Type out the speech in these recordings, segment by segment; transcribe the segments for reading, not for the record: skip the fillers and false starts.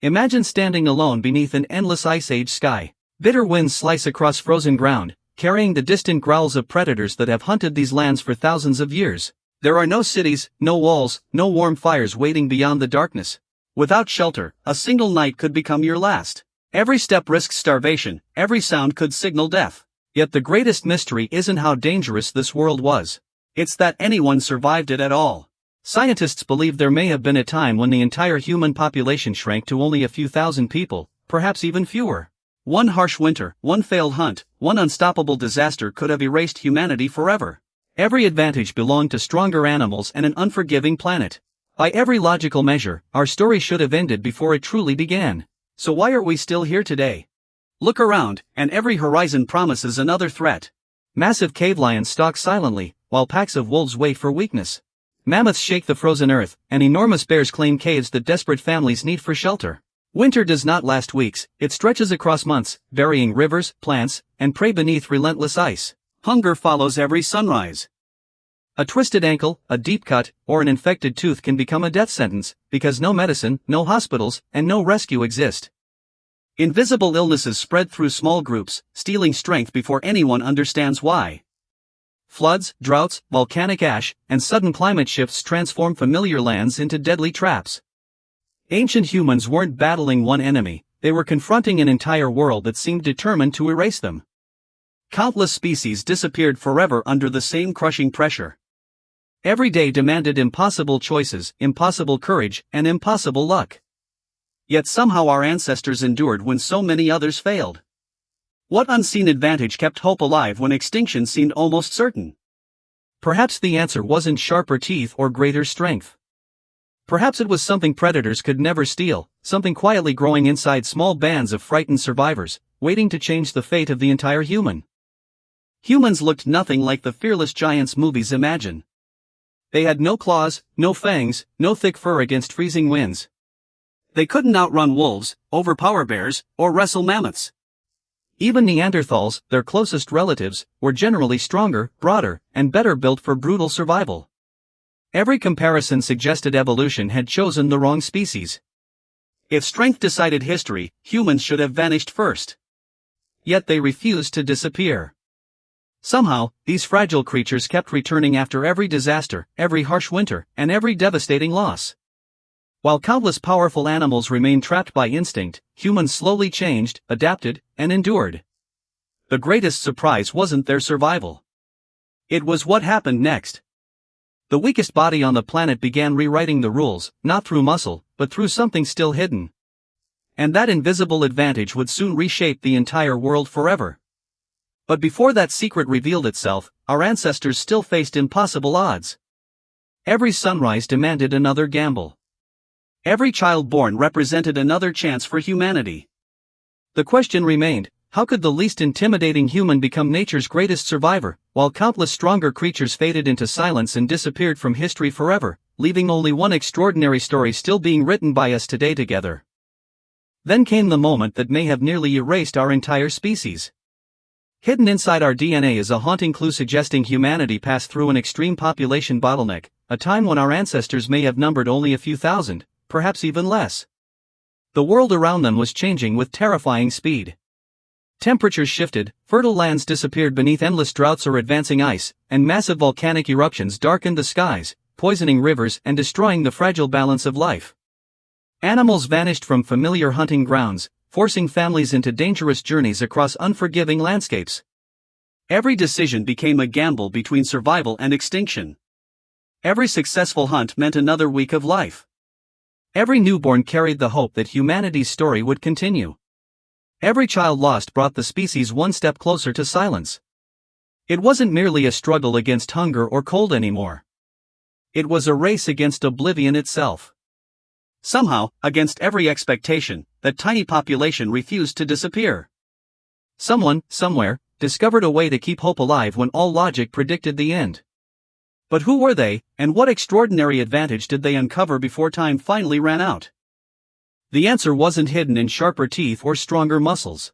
Imagine standing alone beneath an endless ice age sky. Bitter winds slice across frozen ground, carrying the distant growls of predators that have hunted these lands for thousands of years. There are no cities, no walls, no warm fires waiting beyond the darkness. Without shelter, a single night could become your last. Every step risks starvation, every sound could signal death. Yet the greatest mystery isn't how dangerous this world was. It's that anyone survived it at all. Scientists believe there may have been a time when the entire human population shrank to only a few thousand people, perhaps even fewer. One harsh winter, one failed hunt, one unstoppable disaster could have erased humanity forever. Every advantage belonged to stronger animals and an unforgiving planet. By every logical measure, our story should have ended before it truly began. So why are we still here today? Look around, and every horizon promises another threat. Massive cave lions stalk silently, while packs of wolves wait for weakness. Mammoths shake the frozen earth, and enormous bears claim caves that desperate families need for shelter. Winter does not last weeks, it stretches across months, burying rivers, plants, and prey beneath relentless ice. Hunger follows every sunrise. A twisted ankle, a deep cut, or an infected tooth can become a death sentence, because no medicine, no hospitals, and no rescue exist. Invisible illnesses spread through small groups, stealing strength before anyone understands why. Floods, droughts, volcanic ash, and sudden climate shifts transform familiar lands into deadly traps. Ancient humans weren't battling one enemy, they were confronting an entire world that seemed determined to erase them. Countless species disappeared forever under the same crushing pressure. Every day demanded impossible choices, impossible courage, and impossible luck. Yet somehow our ancestors endured when so many others failed. What unseen advantage kept hope alive when extinction seemed almost certain? Perhaps the answer wasn't sharper teeth or greater strength. Perhaps it was something predators could never steal, something quietly growing inside small bands of frightened survivors, waiting to change the fate of the entire human. Humans looked nothing like the fearless giants movies imagine. They had no claws, no fangs, no thick fur against freezing winds. They couldn't outrun wolves, overpower bears, or wrestle mammoths. Even Neanderthals, their closest relatives, were generally stronger, broader, and better built for brutal survival. Every comparison suggested evolution had chosen the wrong species. If strength decided history, humans should have vanished first. Yet they refused to disappear. Somehow, these fragile creatures kept returning after every disaster, every harsh winter, and every devastating loss. While countless powerful animals remained trapped by instinct, humans slowly changed, adapted, and endured. The greatest surprise wasn't their survival. It was what happened next. The weakest body on the planet began rewriting the rules, not through muscle, but through something still hidden. And that invisible advantage would soon reshape the entire world forever. But before that secret revealed itself, our ancestors still faced impossible odds. Every sunrise demanded another gamble. Every child born represented another chance for humanity. The question remained, how could the least intimidating human become nature's greatest survivor, while countless stronger creatures faded into silence and disappeared from history forever, leaving only one extraordinary story still being written by us today together? Then came the moment that may have nearly erased our entire species. Hidden inside our DNA is a haunting clue suggesting humanity passed through an extreme population bottleneck, a time when our ancestors may have numbered only a few thousand, perhaps even less. The world around them was changing with terrifying speed. Temperatures shifted, fertile lands disappeared beneath endless droughts or advancing ice, and massive volcanic eruptions darkened the skies, poisoning rivers and destroying the fragile balance of life. Animals vanished from familiar hunting grounds, forcing families into dangerous journeys across unforgiving landscapes. Every decision became a gamble between survival and extinction. Every successful hunt meant another week of life. Every newborn carried the hope that humanity's story would continue. Every child lost brought the species one step closer to silence. It wasn't merely a struggle against hunger or cold anymore. It was a race against oblivion itself. Somehow, against every expectation, that tiny population refused to disappear. Someone, somewhere, discovered a way to keep hope alive when all logic predicted the end. But who were they, and what extraordinary advantage did they uncover before time finally ran out? The answer wasn't hidden in sharper teeth or stronger muscles.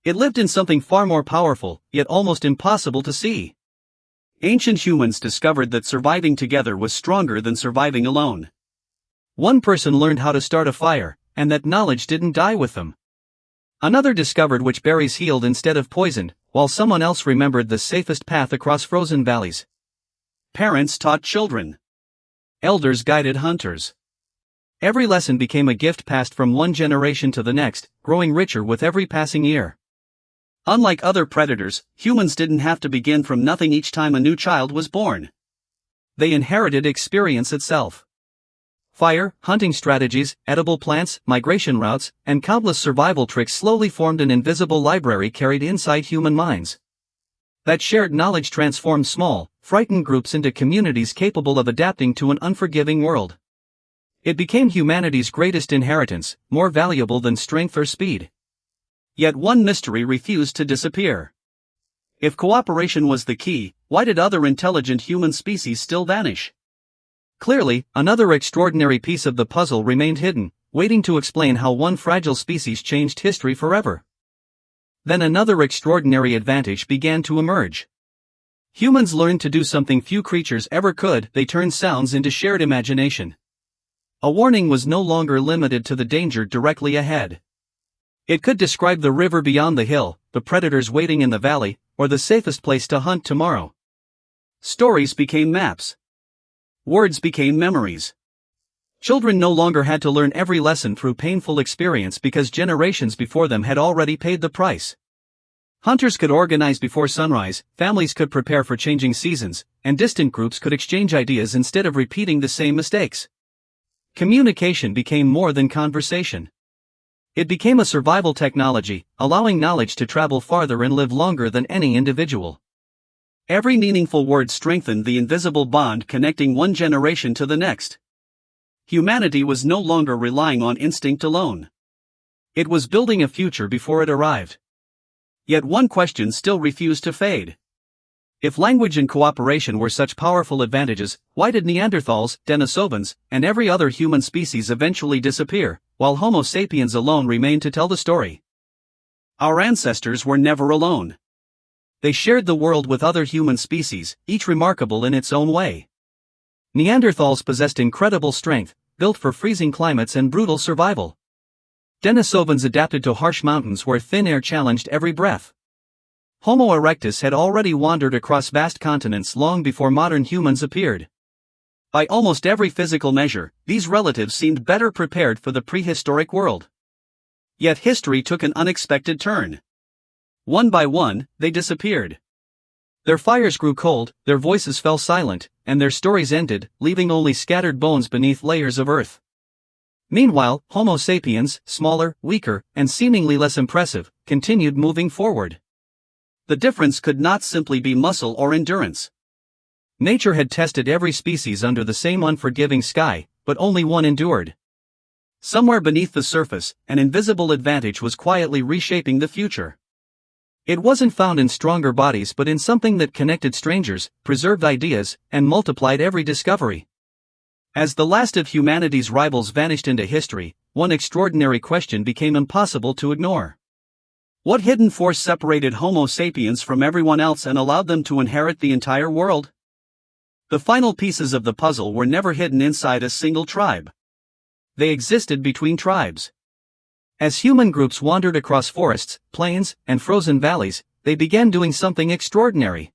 It lived in something far more powerful, yet almost impossible to see. Ancient humans discovered that surviving together was stronger than surviving alone. One person learned how to start a fire, and that knowledge didn't die with them. Another discovered which berries healed instead of poisoned, while someone else remembered the safest path across frozen valleys. Parents taught children. Elders guided hunters. Every lesson became a gift passed from one generation to the next, growing richer with every passing year. Unlike other predators, humans didn't have to begin from nothing each time a new child was born. They inherited experience itself. Fire, hunting strategies, edible plants, migration routes, and countless survival tricks slowly formed an invisible library carried inside human minds. That shared knowledge transformed small, frightened groups into communities capable of adapting to an unforgiving world. It became humanity's greatest inheritance, more valuable than strength or speed. Yet one mystery refused to disappear. If cooperation was the key, why did other intelligent human species still vanish? Clearly, another extraordinary piece of the puzzle remained hidden, waiting to explain how one fragile species changed history forever. Then another extraordinary advantage began to emerge. Humans learned to do something few creatures ever could: they turned sounds into shared imagination. A warning was no longer limited to the danger directly ahead. It could describe the river beyond the hill, the predators waiting in the valley, or the safest place to hunt tomorrow. Stories became maps. Words became memories. Children no longer had to learn every lesson through painful experience because generations before them had already paid the price. Hunters could organize before sunrise, families could prepare for changing seasons, and distant groups could exchange ideas instead of repeating the same mistakes. Communication became more than conversation. It became a survival technology, allowing knowledge to travel farther and live longer than any individual. Every meaningful word strengthened the invisible bond connecting one generation to the next. Humanity was no longer relying on instinct alone. It was building a future before it arrived. Yet one question still refused to fade. If language and cooperation were such powerful advantages, why did Neanderthals, Denisovans, and every other human species eventually disappear, while Homo sapiens alone remained to tell the story? Our ancestors were never alone. They shared the world with other human species, each remarkable in its own way. Neanderthals possessed incredible strength, built for freezing climates and brutal survival. Denisovans adapted to harsh mountains where thin air challenged every breath. Homo erectus had already wandered across vast continents long before modern humans appeared. By almost every physical measure, these relatives seemed better prepared for the prehistoric world. Yet history took an unexpected turn. One by one, they disappeared. Their fires grew cold, their voices fell silent, and their stories ended, leaving only scattered bones beneath layers of earth. Meanwhile, Homo sapiens, smaller, weaker, and seemingly less impressive, continued moving forward. The difference could not simply be muscle or endurance. Nature had tested every species under the same unforgiving sky, but only one endured. Somewhere beneath the surface, an invisible advantage was quietly reshaping the future. It wasn't found in stronger bodies but in something that connected strangers, preserved ideas, and multiplied every discovery. As the last of humanity's rivals vanished into history, one extraordinary question became impossible to ignore. What hidden force separated Homo sapiens from everyone else and allowed them to inherit the entire world? The final pieces of the puzzle were never hidden inside a single tribe. They existed between tribes. As human groups wandered across forests, plains, and frozen valleys, they began doing something extraordinary.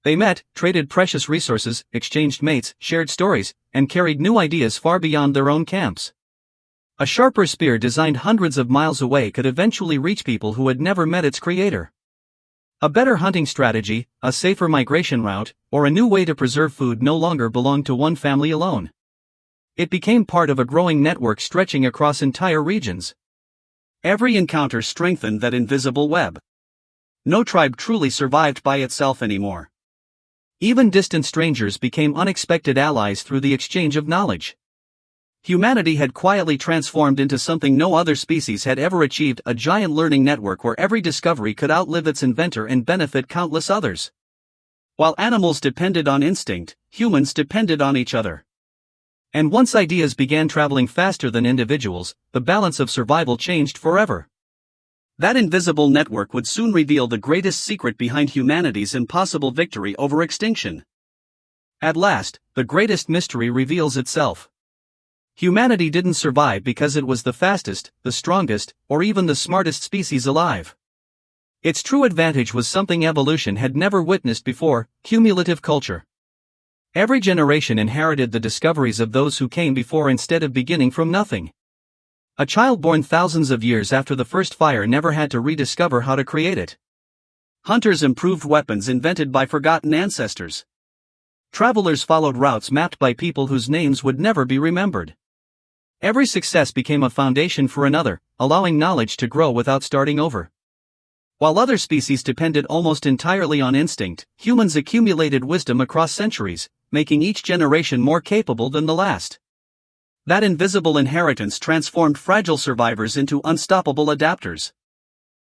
They met, traded precious resources, exchanged mates, shared stories, and carried new ideas far beyond their own camps. A sharper spear designed hundreds of miles away could eventually reach people who had never met its creator. A better hunting strategy, a safer migration route, or a new way to preserve food no longer belonged to one family alone. It became part of a growing network stretching across entire regions. Every encounter strengthened that invisible web. No tribe truly survived by itself anymore. Even distant strangers became unexpected allies through the exchange of knowledge. Humanity had quietly transformed into something no other species had ever achieved: a giant learning network where every discovery could outlive its inventor and benefit countless others. While animals depended on instinct, humans depended on each other. And once ideas began traveling faster than individuals, the balance of survival changed forever. That invisible network would soon reveal the greatest secret behind humanity's impossible victory over extinction. At last, the greatest mystery reveals itself. Humanity didn't survive because it was the fastest, the strongest, or even the smartest species alive. Its true advantage was something evolution had never witnessed before: cumulative culture. Every generation inherited the discoveries of those who came before instead of beginning from nothing. A child born thousands of years after the first fire never had to rediscover how to create it. Hunters improved weapons invented by forgotten ancestors. Travelers followed routes mapped by people whose names would never be remembered. Every success became a foundation for another, allowing knowledge to grow without starting over. While other species depended almost entirely on instinct, humans accumulated wisdom across centuries, making each generation more capable than the last. That invisible inheritance transformed fragile survivors into unstoppable adapters.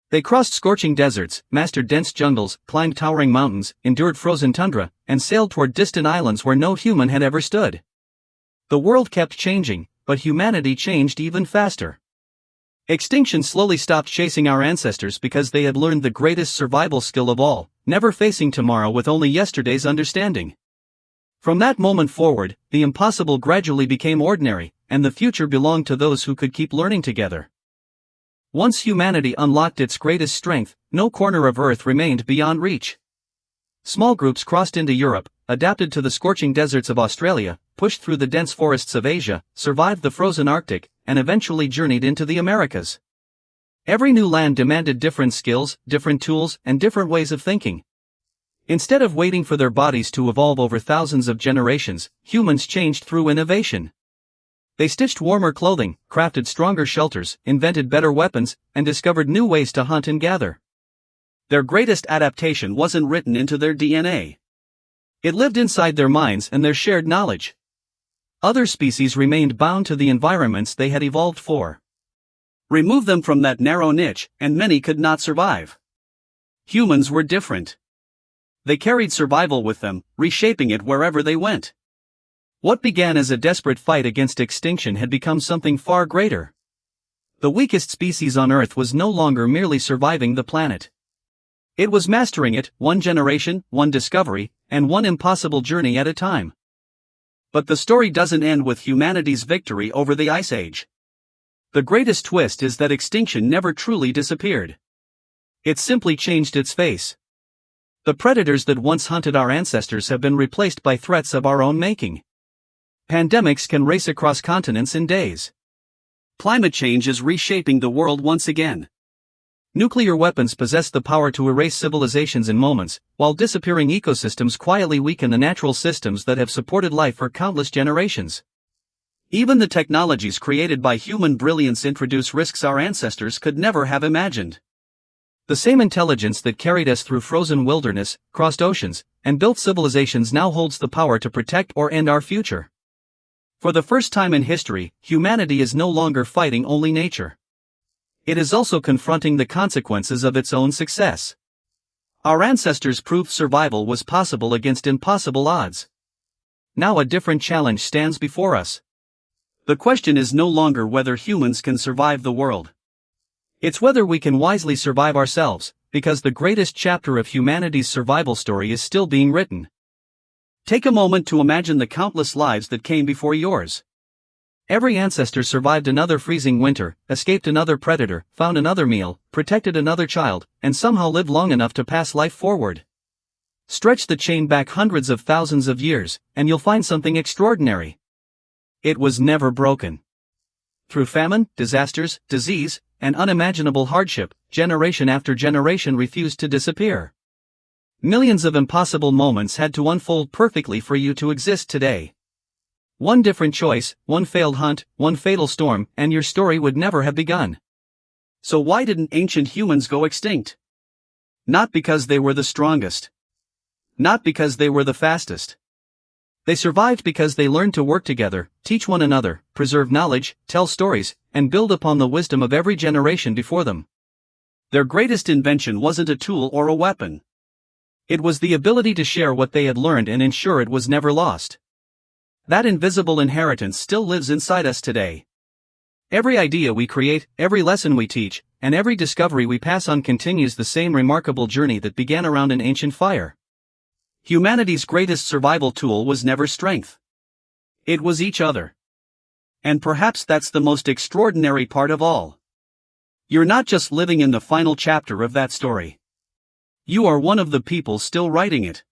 They crossed scorching deserts, mastered dense jungles, climbed towering mountains, endured frozen tundra, and sailed toward distant islands where no human had ever stood. The world kept changing, but humanity changed even faster. Extinction slowly stopped chasing our ancestors because they had learned the greatest survival skill of all: never facing tomorrow with only yesterday's understanding. From that moment forward, the impossible gradually became ordinary, and the future belonged to those who could keep learning together. Once humanity unlocked its greatest strength, no corner of Earth remained beyond reach. Small groups crossed into Europe, adapted to the scorching deserts of Australia, pushed through the dense forests of Asia, survived the frozen Arctic, and eventually journeyed into the Americas. Every new land demanded different skills, different tools, and different ways of thinking. Instead of waiting for their bodies to evolve over thousands of generations, humans changed through innovation. They stitched warmer clothing, crafted stronger shelters, invented better weapons, and discovered new ways to hunt and gather. Their greatest adaptation wasn't written into their DNA. It lived inside their minds and their shared knowledge. Other species remained bound to the environments they had evolved for. Remove them from that narrow niche, and many could not survive. Humans were different. They carried survival with them, reshaping it wherever they went. What began as a desperate fight against extinction had become something far greater. The weakest species on Earth was no longer merely surviving the planet. It was mastering it, one generation, one discovery, and one impossible journey at a time. But the story doesn't end with humanity's victory over the Ice Age. The greatest twist is that extinction never truly disappeared. It simply changed its face. The predators that once hunted our ancestors have been replaced by threats of our own making. Pandemics can race across continents in days. Climate change is reshaping the world once again. Nuclear weapons possess the power to erase civilizations in moments, while disappearing ecosystems quietly weaken the natural systems that have supported life for countless generations. Even the technologies created by human brilliance introduce risks our ancestors could never have imagined. The same intelligence that carried us through frozen wilderness, crossed oceans, and built civilizations now holds the power to protect or end our future. For the first time in history, humanity is no longer fighting only nature. It is also confronting the consequences of its own success. Our ancestors proved survival was possible against impossible odds. Now a different challenge stands before us. The question is no longer whether humans can survive the world. It's whether we can wisely survive ourselves, because the greatest chapter of humanity's survival story is still being written. Take a moment to imagine the countless lives that came before yours. Every ancestor survived another freezing winter, escaped another predator, found another meal, protected another child, and somehow lived long enough to pass life forward. Stretch the chain back hundreds of thousands of years, and you'll find something extraordinary. It was never broken. Through famine, disasters, disease, and unimaginable hardship, generation after generation refused to disappear. Millions of impossible moments had to unfold perfectly for you to exist today. One different choice, one failed hunt, one fatal storm, and your story would never have begun. So why didn't ancient humans go extinct? Not because they were the strongest. Not because they were the fastest. They survived because they learned to work together, teach one another, preserve knowledge, tell stories, and build upon the wisdom of every generation before them. Their greatest invention wasn't a tool or a weapon. It was the ability to share what they had learned and ensure it was never lost. That invisible inheritance still lives inside us today. Every idea we create, every lesson we teach, and every discovery we pass on continues the same remarkable journey that began around an ancient fire. Humanity's greatest survival tool was never strength. It was each other. And perhaps that's the most extraordinary part of all. You're not just living in the final chapter of that story. You are one of the people still writing it.